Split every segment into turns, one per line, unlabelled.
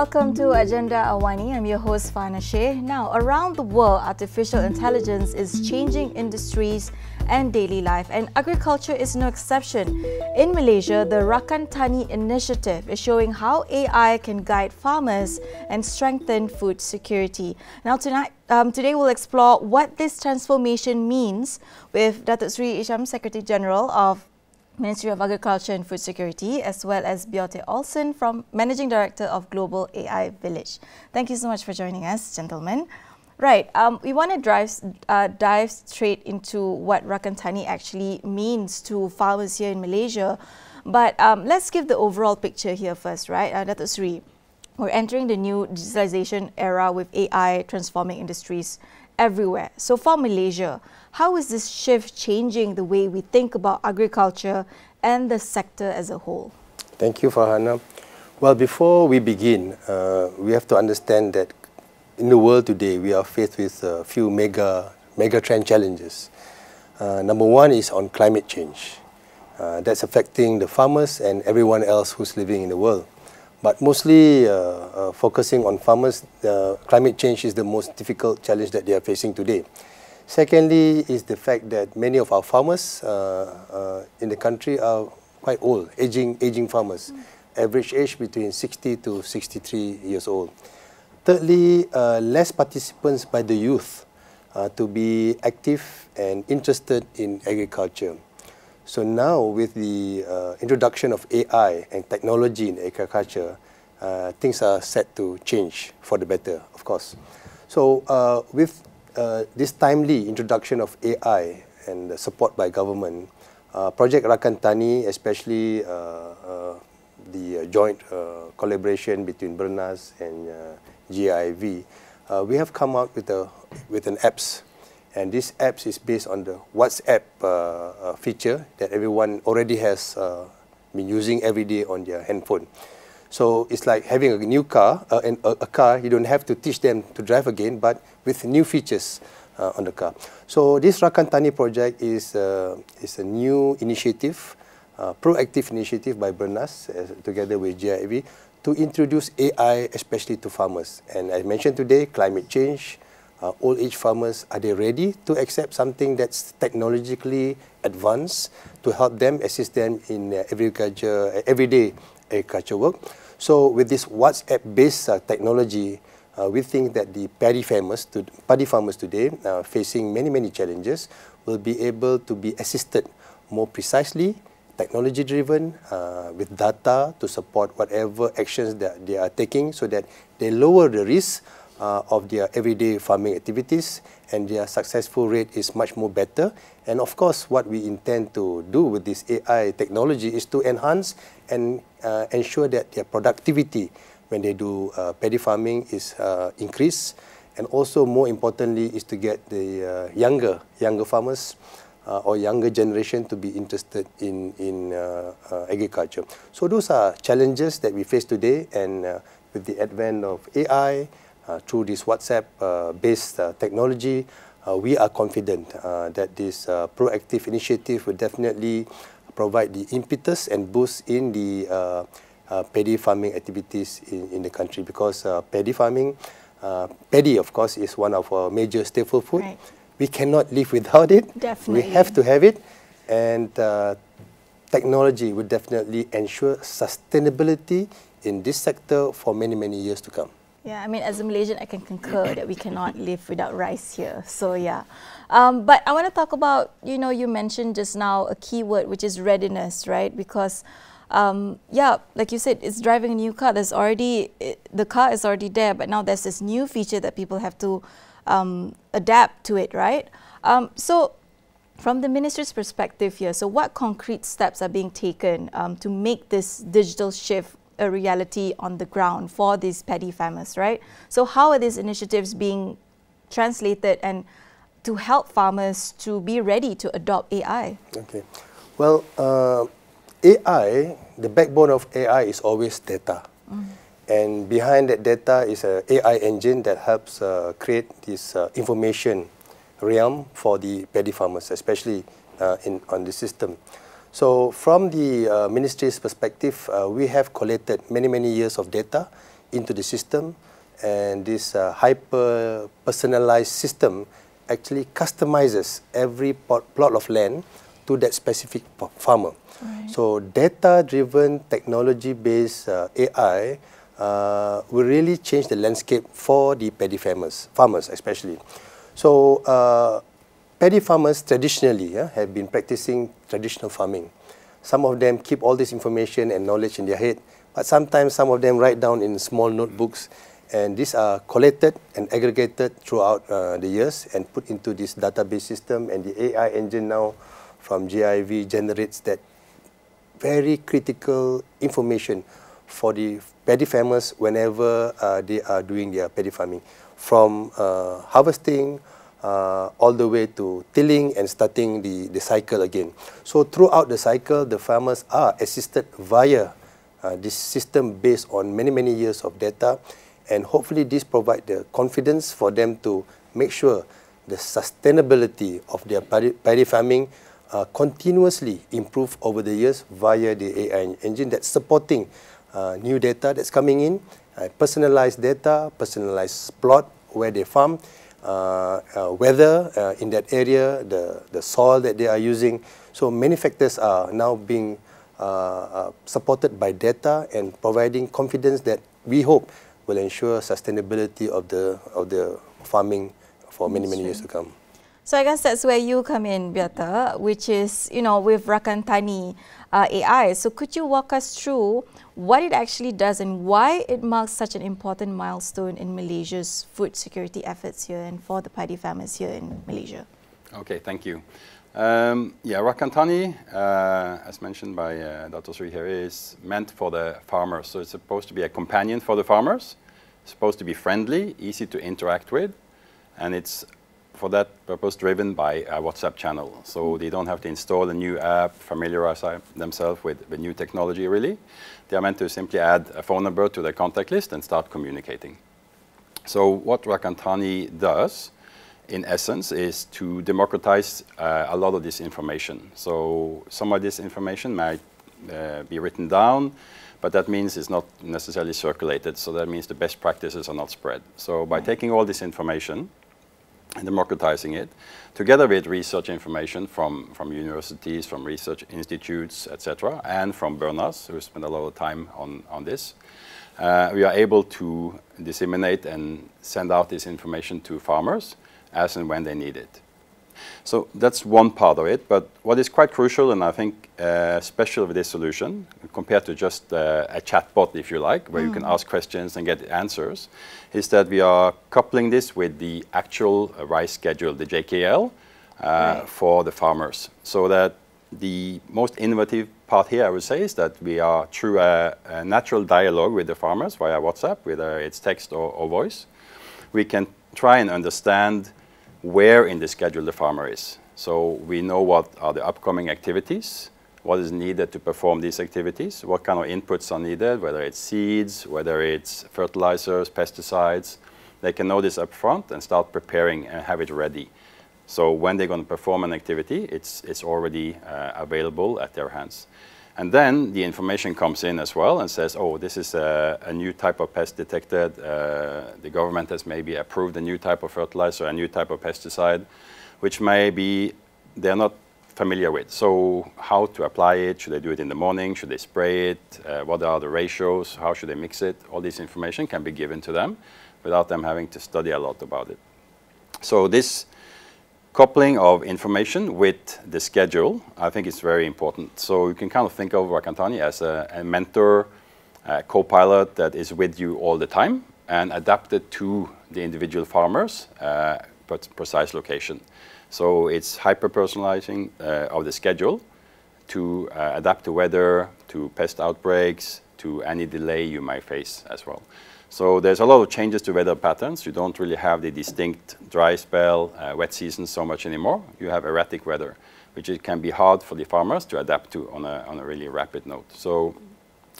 welcome to Agenda Awani. I'm your host Fana Sheh. Now, around the world, artificial intelligence is changing industries and daily life, and agriculture is no exception. In Malaysia, the Rakan Tani initiative is showing how AI can guide farmers and strengthen food security. Now, today we'll explore what this transformation means with Datuk Sri Isham, Secretary General of Ministry of Agriculture and Food Security, as well as Bjote Olsen, from Managing Director of Global AI Village. Thank you so much for joining us, gentlemen. Right, we want to dive straight into what Rakan Tani actually means to farmers here in Malaysia. But let's give the overall picture here first, right? Datuk Sri, we're entering the new digitalization era with AI transforming industries everywhere. So for Malaysia, how is this shift changing the way we think about agriculture and the sector as a whole?
Thank you, Farhana. Well, before we begin, we have to understand that in the world today, we are faced with a few mega trend challenges. Number one is on climate change. That's affecting the farmers and everyone else who's living in the world. But mostly focusing on farmers, climate change is the most difficult challenge that they are facing today. Secondly is the fact that many of our farmers in the country are quite old, aging farmers, average age between 60 to 63 years old. Thirdly, less participants by the youth to be active and interested in agriculture. So now with the introduction of AI and technology in agriculture, things are set to change for the better, of course. So with this timely introduction of AI and the support by government, Project Rakan Tani, especially the joint collaboration between Bernas and GIV, we have come out with an apps. And this apps is based on the WhatsApp feature that everyone already has been using every day on their handphone. So it's like having a new car, and a car, you don't have to teach them to drive again, but with new features on the car. So this Rakan Tani project is a new initiative, proactive initiative by Bernas together with GIV to introduce AI especially to farmers. And I mentioned today, climate change, old age farmers, are they ready to accept something that's technologically advanced to help them, assist them in everyday agriculture work? So with this WhatsApp-based technology, we think that the paddy farmers today, facing many challenges, will be able to be assisted more precisely, technology-driven, with data to support whatever actions that they are taking, so that they lower the risk of their everyday farming activities, and their successful rate is much more better. And of course, what we intend to do with this AI technology is to enhance and ensure that their productivity when they do paddy farming is increased, and also more importantly is to get the younger farmers or younger generation to be interested in agriculture. So those are challenges that we face today, and with the advent of AI, through this WhatsApp-based technology, we are confident that this proactive initiative will definitely provide the impetus and boost in the paddy farming activities in the country, because paddy farming, paddy of course is one of our major staple food. Right. We cannot live without it. Definitely. We have to have it, and technology will definitely ensure sustainability in this sector for many years to come.
Yeah, I mean, as a Malaysian, I can concur that we cannot live without rice here. So yeah, but I want to talk about, you mentioned just now a key word, which is readiness, right? Because yeah, like you said, it's driving a new car. The car is already there, but now there's this new feature that people have to adapt to it, right? So from the minister's perspective here, so what concrete steps are being taken to make this digital shift a reality on the ground for these paddy farmers, right? So how are these initiatives being translated and to help farmers to be ready to adopt AI? Okay.
Well, AI, the backbone of AI is always data. And behind that data is an AI engine that helps create this information realm for the paddy farmers, especially on the system. So from the ministry's perspective, we have collected many years of data into the system, and this hyper-personalized system actually customizes every plot of land to that specific farmer.
Right.
So data-driven, technology-based AI will really change the landscape for the paddy farmers especially. So paddy farmers traditionally have been practicing traditional farming. Some of them keep all this information and knowledge in their head, but sometimes some of them write down in small notebooks, and these are collected and aggregated throughout the years and put into this database system, and the AI engine now from GIV generates that very critical information for the paddy farmers whenever they are doing their paddy farming, from harvesting all the way to tilling and starting the cycle again. So throughout the cycle, the farmers are assisted via this system based on many years of data, and hopefully this provides the confidence for them to make sure the sustainability of their paddy farming continuously improve over the years via the AI engine that's supporting new data that's coming in, personalized data, personalized plot where they farm, weather in that area, the soil that they are using. So many factors are now being supported by data and providing confidence that we hope will ensure sustainability of the farming for many years to come.
So I guess that's where you come in, Beata, which is, with Rakan Tani AI. So could you walk us through what it actually does and why it marks such an important milestone in Malaysia's food security efforts here and for the paddy farmers here in Malaysia?
Okay, thank you. Rakan Tani, as mentioned by Dr. Sri here, is meant for the farmers. So it's supposed to be a companion for the farmers. It's supposed to be friendly, easy to interact with, and it's for that purpose driven by a WhatsApp channel. So they don't have to install a new app, familiarize themselves with new technology really. They are meant to simply add a phone number to their contact list and start communicating. So what Rakan Tani does, in essence, is to democratize a lot of this information. So some of this information might be written down, but that means it's not necessarily circulated. So that means the best practices are not spread. So by taking all this information and democratizing it, together with research information from universities, from research institutes, etc., and from Bernas, who spend a lot of time on this, we are able to disseminate and send out this information to farmers as and when they need it. So that's one part of it, but what is quite crucial, and I think special with this solution, compared to just a chatbot, if you like, where you can ask questions and get answers, is that we are coupling this with the actual rice schedule, the JKL, for the farmers. So that the most innovative part here, I would say, is that we are, through a natural dialogue with the farmers via WhatsApp, whether it's text or voice, we can try and understand where in the schedule the farmer is. So we know what are the upcoming activities, what is needed to perform these activities, what kind of inputs are needed, whether it's seeds, whether it's fertilizers, pesticides. They can know this up front and start preparing and have it ready. So when they're going to perform an activity, it's already available at their hands. And then the information comes in as well and says, oh, this is a new type of pest detected. The government has maybe approved a new type of fertilizer, a new type of pesticide, which maybe they're not familiar with. So how to apply it? Should they do it in the morning? Should they spray it? What are the ratios? How should they mix it? All this information can be given to them without them having to study a lot about it. So this coupling of information with the schedule, I think is very important. So you can kind of think of Rakan Tani as a mentor, a co-pilot that is with you all the time and adapted to the individual farmers, but precise location. So it's hyper-personalizing of the schedule to adapt to weather, to pest outbreaks, to any delay you might face as well. So there's a lot of changes to weather patterns. You don't really have the distinct dry spell, wet season so much anymore. You have erratic weather, which it can be hard for the farmers to adapt to on a really rapid note. So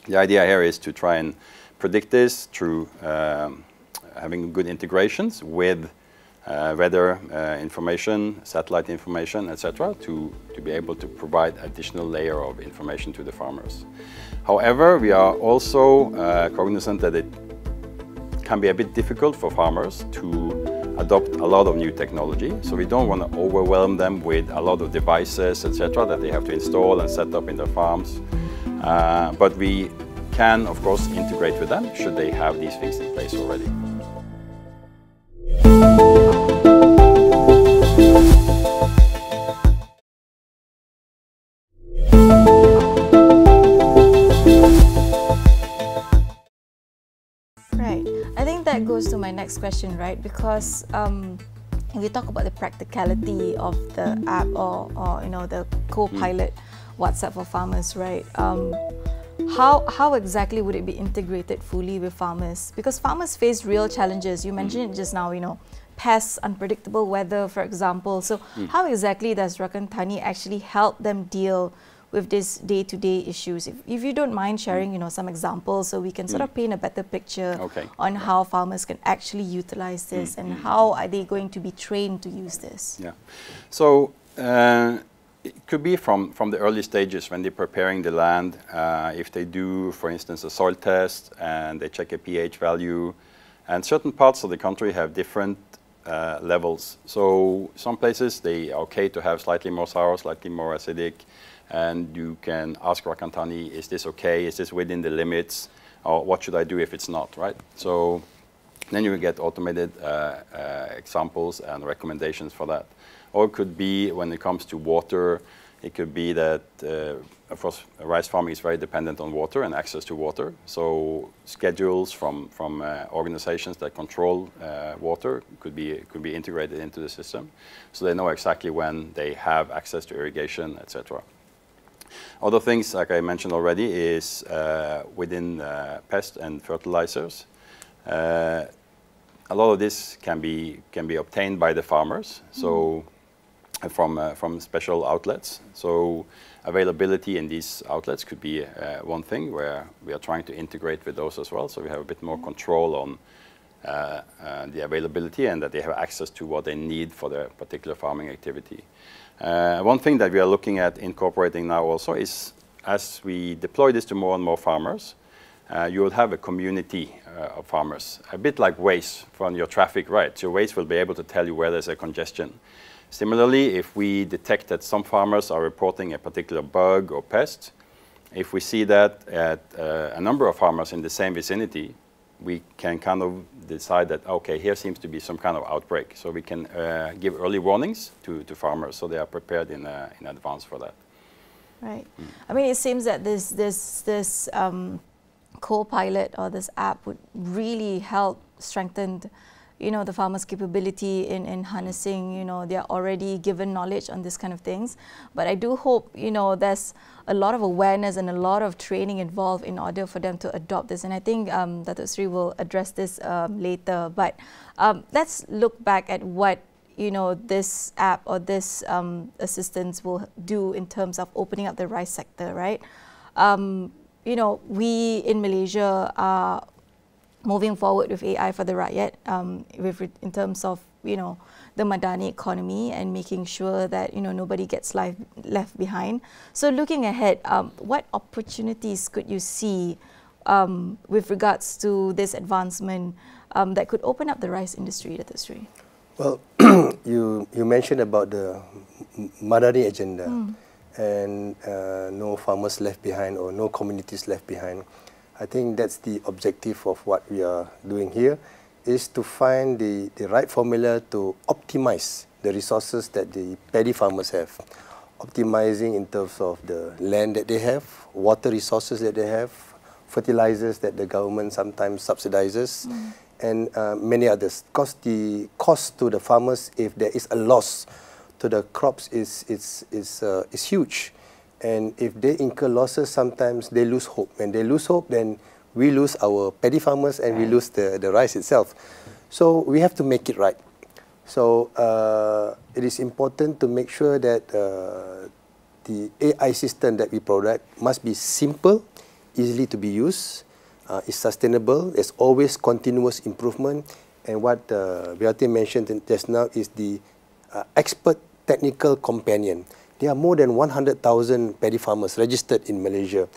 the idea here is to try and predict this through having good integrations with weather information, satellite information, etc., to be able to provide additional layer of information to the farmers. However, we are also cognizant that it can be a bit difficult for farmers to adopt a lot of new technology. So we don't want to overwhelm them with a lot of devices, etc., that they have to install and set up in their farms. But we can, of course, integrate with them should they have these things in place already.
Right. I think that goes to my next question, right? Because if we talk about the practicality of the app or you know, the co-pilot WhatsApp for farmers, right? How exactly would it be integrated fully with farmers? Because farmers face real challenges. You mentioned it just now, you know, pests, unpredictable weather, for example. So how exactly does Rakan Tani actually help them deal with these day-to-day issues? If you don't mind sharing, you know, some examples so we can sort of paint a better picture on how farmers can actually utilize this and how are they going to be trained to use this?
Yeah. So it could be from the early stages when they're preparing the land. If they do, for instance, a soil test and they check a pH value, and certain parts of the country have different levels. So some places they are okay to have slightly more sour, slightly more acidic, and you can ask Rakan Tani, is this okay? Is this within the limits? Or what should I do if it's not, right? So then you will get automated examples and recommendations for that. Or it could be when it comes to water, it could be that, of course, rice farming is very dependent on water and access to water. So schedules from organizations that control water could be integrated into the system, so they know exactly when they have access to irrigation, etc. Other things, like I mentioned already, is within pest and fertilizers. A lot of this can be obtained by the farmers. So from special outlets. So availability in these outlets could be one thing where we are trying to integrate with those as well. So we have a bit more control on the availability and that they have access to what they need for their particular farming activity. One thing that we are looking at incorporating now also is, as we deploy this to more and more farmers, you will have a community of farmers, a bit like Waze from your traffic, right? So Waze will be able to tell you where there's a congestion. Similarly, if we detect that some farmers are reporting a particular bug or pest, if we see that at a number of farmers in the same vicinity, we can kind of decide that, okay, here seems to be some kind of outbreak. So we can give early warnings to farmers so they are prepared in advance for that.
Right. I mean, it seems that this co-pilot or this app would really help strengthen, you know, the farmers' capability in harnessing, you know, their already given knowledge on this kind of things. But I do hope, you know, there's a lot of awareness and a lot of training involved in order for them to adopt this. And I think Dato' Sri will address this later. But let's look back at what, you know, this app or this assistance will do in terms of opening up the rice sector, right? You know, we in Malaysia are moving forward with AI for the Rakyat in terms of, you know, the Madani economy and making sure that, you know, nobody gets left behind. So looking ahead, what opportunities could you see with regards to this advancement that could open up the rice industry, Dato' Sri?
Well, you mentioned about the Madani agenda and no farmers left behind or no communities left behind. I think that's the objective of what we are doing here, is to find the right formula to optimize the resources that the paddy farmers have. Optimizing in terms of the land that they have, water resources that they have, fertilizers that the government sometimes subsidizes, and many others. Because the cost to the farmers, if there is a loss to the crops, is huge. And if they incur losses, sometimes they lose hope. When they lose hope, then we lose our paddy farmers and we lose the rice itself. So we have to make it right. So it is important to make sure that the AI system that we product must be simple, easily to be used, is sustainable. There's always continuous improvement. And what Beate mentioned just now is the expert technical companion. There are more than 100,000 paddy farmers registered in Malaysia.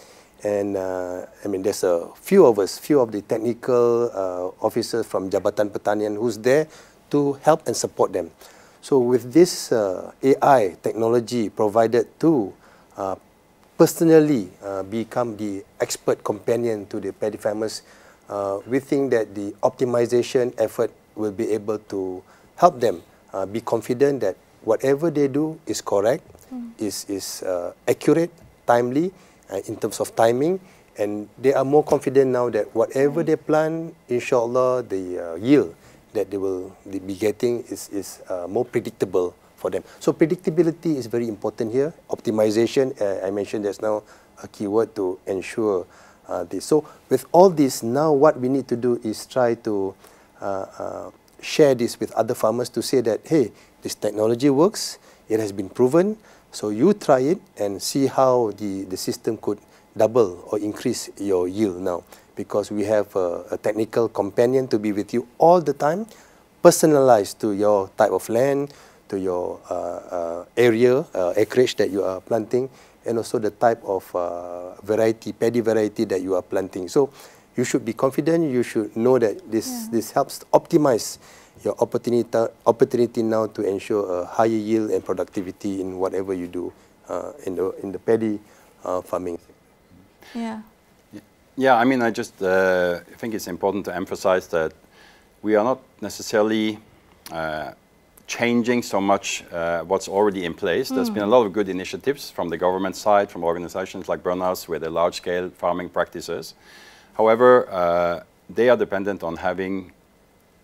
And I mean, there's a few of us, few of the technical officers from Jabatan Pertanian who's there to help and support them. So with this AI technology provided to personally become the expert companion to the paddy farmers, we think that the optimization effort will be able to help them be confident that whatever they do is correct, is accurate, timely in terms of timing, and they are more confident now that whatever they plant, inshallah, the yield that they will be getting is more predictable for them. So predictability is very important here. Optimization, I mentioned just now, a keyword to ensure this. So with all this, now what we need to do is try to share this with other farmers to say that, hey, this technology works, it has been proven, so you try it and see how the system could double or increase your yield now, because we have a technical companion to be with you all the time, personalized to your type of land, to your area, acreage that you are planting, and also the type of variety, paddy variety that you are planting. So you should be confident, you should know that this helps optimize your opportunity now to ensure a higher yield and productivity in whatever you do in the paddy farming.
Yeah.
Yeah, I mean, I just think it's important to emphasize that we are not necessarily changing so much what's already in place. There's been a lot of good initiatives from the government side, from organizations like Bønnas with the large-scale farming practices. However, they are dependent on having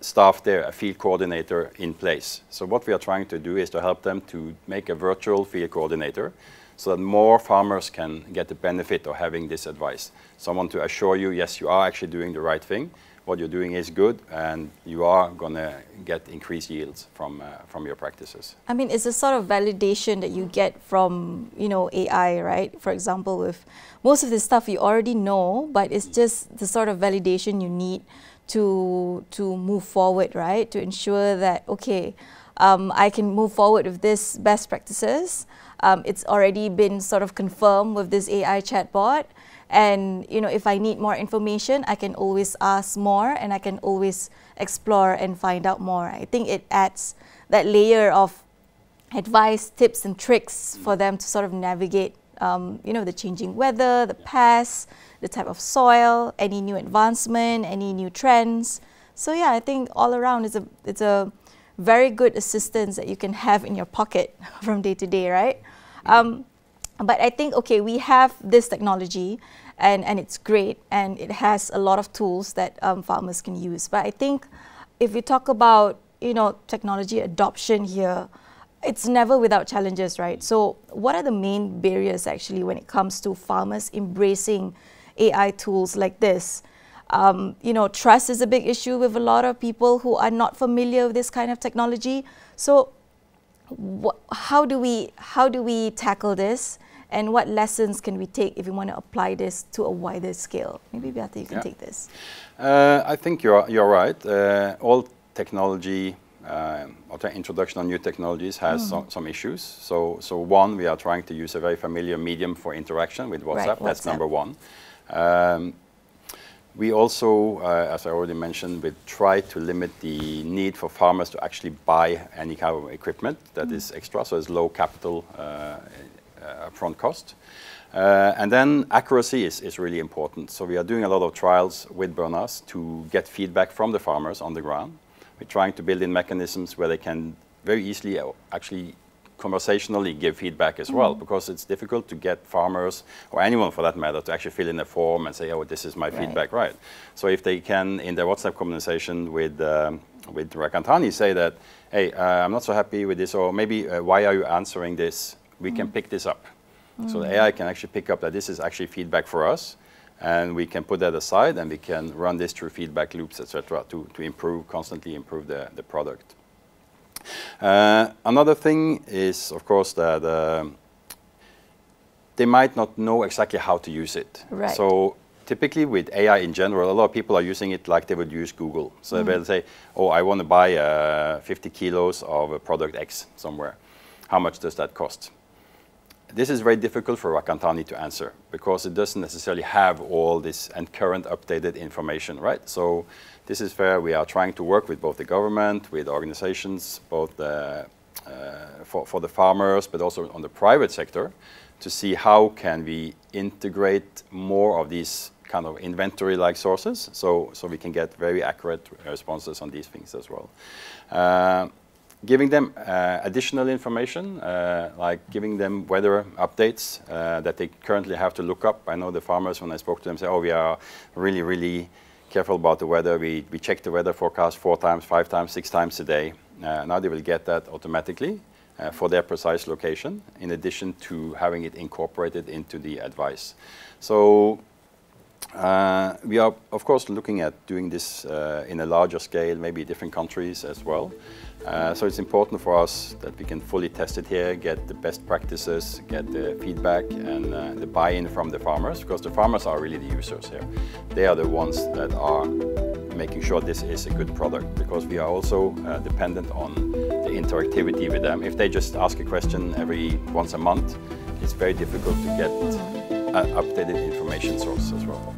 staff there, a field coordinator in place. So what we are trying to do is to help them to make a virtual field coordinator so that more farmers can get the benefit of having this advice. Someone to assure you, yes, you are actually doing the right thing, what you're doing is good, and you are going to get increased yields from your practices.
I mean, it's a sort of validation that you get from, you know, AI, right? For example, with most of this stuff you already know, but it's just the sort of validation you need to move forward, right? To ensure that, okay, I can move forward with this best practices. It's already been sort of confirmed with this AI chatbot. And, you know, if I need more information, I can always ask more and I can always explore and find out more. I think it adds that layer of advice, tips and tricks for them to sort of navigate, you know, the changing weather, the pests, the type of soil, any new advancement, any new trends. So yeah, I think all around it's a very good assistance that you can have in your pocket from day to day, right? But I think, okay, we have this technology and it's great and it has a lot of tools that farmers can use. But I think if we talk about, you know, technology adoption here, it's never without challenges, right? So what are the main barriers actually when it comes to farmers embracing AI tools like this? You know, trust is a big issue with a lot of people who are not familiar with this kind of technology. So how do we tackle this? And what lessons can we take if we want to apply this to a wider scale? Maybe Beate, you can take this.
I think you're right. All technology, or the introduction of new technologies has some issues. So one, we are trying to use a very familiar medium for interaction with WhatsApp.
Right,
That's
WhatsApp.
number one. We also, as I already mentioned, we try to limit the need for farmers to actually buy any kind of equipment that is extra, so it's low capital upfront cost. And then accuracy is really important. So we are doing a lot of trials with Bønnas to get feedback from the farmers on the ground. We're trying to build in mechanisms where they can very easily actually conversationally give feedback as well, because it's difficult to get farmers, or anyone for that matter, to actually fill in a form and say, oh, this is my feedback, right? So if they can, in their WhatsApp conversation with Rakantani, say that, hey, I'm not so happy with this, or maybe why are you answering this? We can pick this up. So the AI can actually pick up that this is actually feedback for us, and we can put that aside and we can run this through feedback loops, etc., to improve, constantly improve the product. Another thing is, of course, that they might not know exactly how to use it.
Right.
So typically with AI in general, a lot of people are using it like they would use Google. So they'll say, oh, I want to buy 50 kilos of product X somewhere. How much does that cost? this is very difficult for Rakantani to answer because it doesn't necessarily have all this and current updated information, right? So this is where we are trying to work with both the government, with organizations, both for the farmers, but also on the private sector, to see how can we integrate more of these kind of inventory-like sources, so we can get very accurate responses on these things as well. Giving them additional information, like giving them weather updates that they currently have to look up. I know the farmers, when I spoke to them, say, oh, we are really, really careful about the weather. We check the weather forecast 4 times, 5 times, 6 times a day. Now they will get that automatically for their precise location, in addition to having it incorporated into the advice. So we are, of course, looking at doing this in a larger scale, maybe different countries as well. So it's important for us that we can fully test it here, get the best practices, get the feedback and the buy-in from the farmers, because the farmers are really the users here. They are the ones that are making sure this is a good product, because we are also dependent on the interactivity with them. If they just ask a question once a month, it's very difficult to get an updated information source as well.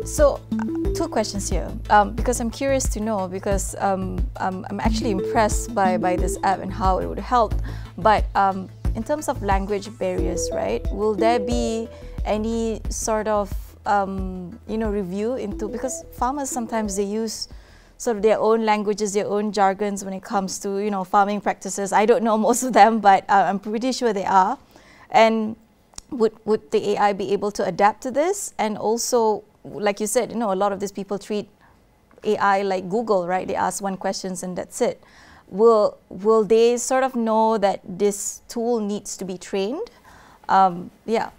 So, 2 questions here, because I'm curious to know, because I'm actually impressed by this app and how it would help, but in terms of language barriers, right, will there be any sort of, review into, because farmers sometimes they use sort of their own languages, their own jargons when it comes to, farming practices. I don't know most of them, but I'm pretty sure they are. And would the AI be able to adapt to this? And also, like you said, a lot of these people treat AI like Google, right? They ask 1 question and that's it. Will they sort of know that this tool needs to be trained? Yeah.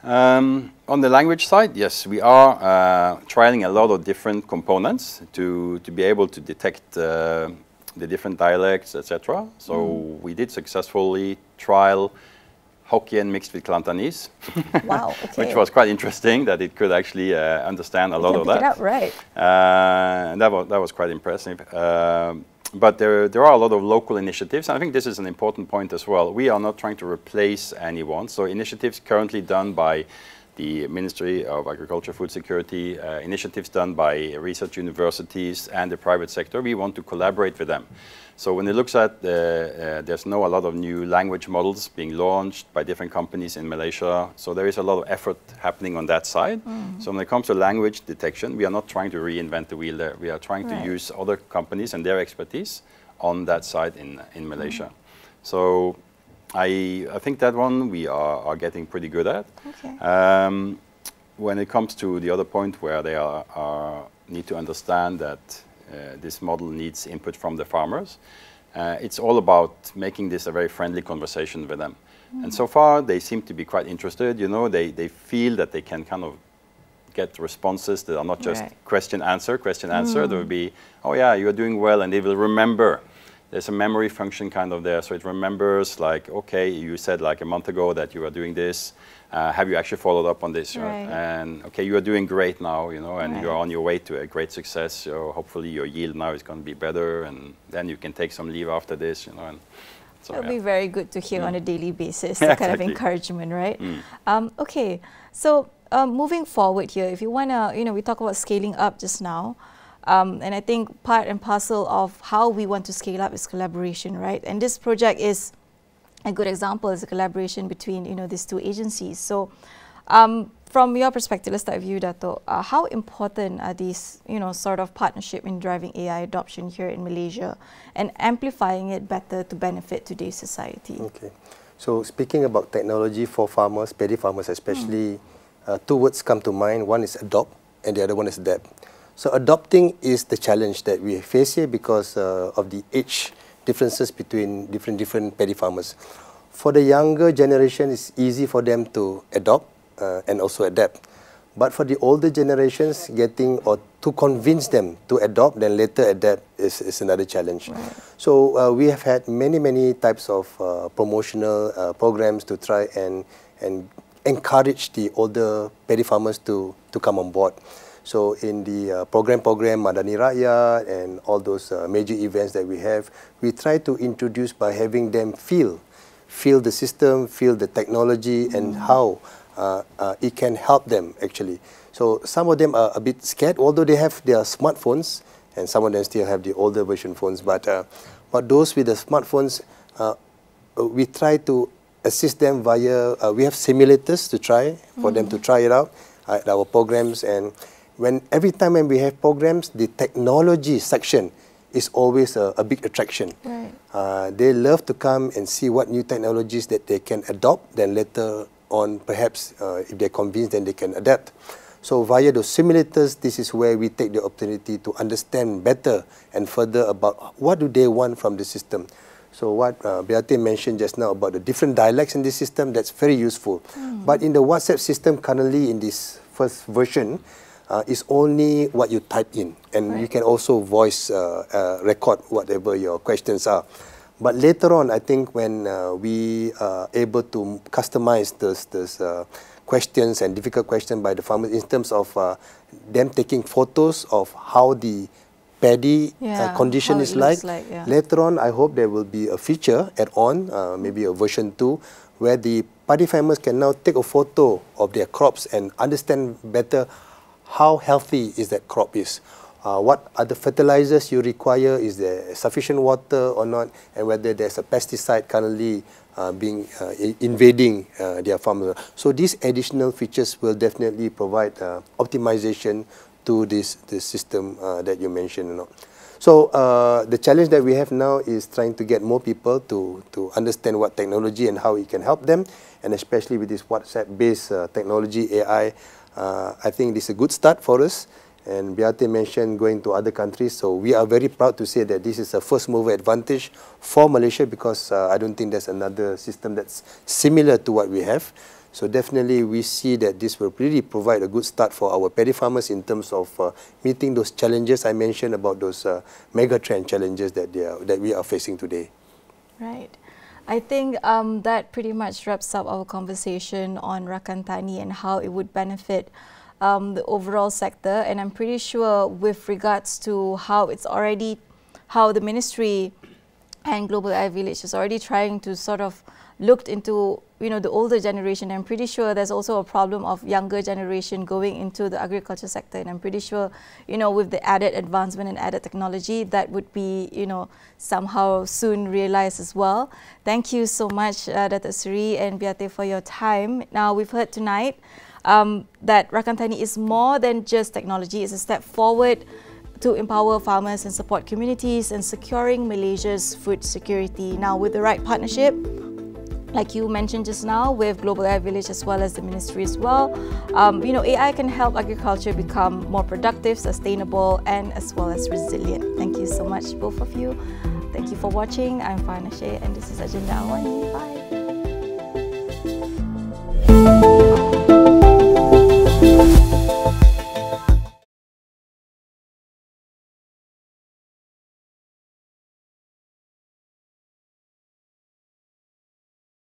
On the language side, yes, we are trialing a lot of different components to be able to detect the different dialects, etc. So we did successfully trial Hokkien mixed with Kelantanese,
wow, okay.
Which was quite interesting that it could actually understand a lot of that.
Up, right.
And that was quite impressive. But there are a lot of local initiatives, and I think this is an important point as well. We are not trying to replace anyone. So initiatives currently done by the Ministry of Agriculture, Food Security, initiatives done by research universities and the private sector, we want to collaborate with them. So when it looks at, there's a lot of new language models being launched by different companies in Malaysia. So there is a lot of effort happening on that side. So when it comes to language detection, we are not trying to reinvent the wheel there. We are trying to use other companies and their expertise on that side in Malaysia. So I think that one we are getting pretty good at.
Okay.
When it comes to the other point where they need to understand that this model needs input from the farmers, it's all about making this a very friendly conversation with them. And so far they seem to be quite interested. They feel that they can kind of get responses that are not just question answer. There will be, oh yeah, you're doing well, and they will remember. There's a memory function kind of there, so it remembers, like, okay, you said like a month ago that you were doing this. Have you actually followed up on this? Right? And okay, you are doing great now, and you're on your way to a great success. So hopefully your yield now is going to be better, and then you can take some leave after this, And so,
it'll be very good to hear on a daily basis, the kind of encouragement, right? Okay, so moving forward here, if you want to, we talk about scaling up just now. And I think part and parcel of how we want to scale up is collaboration, right? And this project is a good example, is a collaboration between, these 2 agencies. So from your perspective, let's start with you, Dato'. How important are these, sort of partnership in driving AI adoption here in Malaysia and amplifying it better to benefit today's society?
Okay. So speaking about technology for farmers, paddy farmers especially, 2 words come to mind. One is adopt and the other one is adapt. So adopting is the challenge that we face here because of the age differences between different paddy farmers. For the younger generation, it's easy for them to adopt and also adapt. But for the older generations, to convince them to adopt, then later adapt is another challenge. Right. So we have had many types of promotional programs to try and encourage the older paddy farmers to come on board. So in the program Madani Rakyat and all those major events that we have, we try to introduce by having them feel the system, feel the technology, and how it can help them actually. So some of them are a bit scared, although they have their smartphones, and some of them still have the older version phones. But those with the smartphones, we try to assist them via, we have simulators to try, for them to try it out, our programs. And every time when we have programs, the technology section is always a big attraction. Right. They love to come and see what new technologies that they can adopt, then later on, perhaps, if they're convinced, then they can adapt. So via those simulators, this is where we take the opportunity to understand better and further about what do they want from the system. So what Beate mentioned just now about the different dialects in this system, that's very useful. But in the WhatsApp system currently in this first version, is only what you type in. And you can also voice record whatever your questions are. But later on, I think when we are able to customize those questions and difficult questions by the farmers in terms of them taking photos of how the paddy condition is like. Later on, I hope there will be a feature add-on, maybe a version 2, where the paddy farmers can now take a photo of their crops and understand better how healthy is that crop is. What are the fertilizers you require, is there sufficient water or not, and whether there's a pesticide currently invading their farmers. So these additional features will definitely provide optimization to this system that you mentioned. So the challenge that we have now is trying to get more people to understand what technology and how it can help them, and especially with this WhatsApp-based technology, AI, I think this is a good start for us. And Beate mentioned going to other countries, so we are very proud to say that this is a first mover advantage for Malaysia, because I don't think there's another system that's similar to what we have. So definitely we see that this will really provide a good start for our paddy farmers in terms of meeting those challenges I mentioned about those mega trend challenges that we are facing today.
Right. I think that pretty much wraps up our conversation on Rakan Tani and how it would benefit the overall sector. And I'm pretty sure with regards to how the ministry and Global AI Village is already trying to sort of look into the older generation. I'm pretty sure there's also a problem of younger generation going into the agriculture sector, and I'm pretty sure with the added advancement and added technology, that would be somehow soon realized as well. Thank you so much, Datuk Seri and Beate, for your time. Now we've heard tonight that Rakan Tani is more than just technology. It's a step forward to empower farmers and support communities and securing Malaysia's food security. Now with the right partnership, like you mentioned just now, with Global AI Village as well as the ministry as well, AI can help agriculture become more productive, sustainable, and as well as resilient. Thank you so much, both of you. Thank you for watching. I'm Fana Sheikh, and this is Agenda Awani. Bye.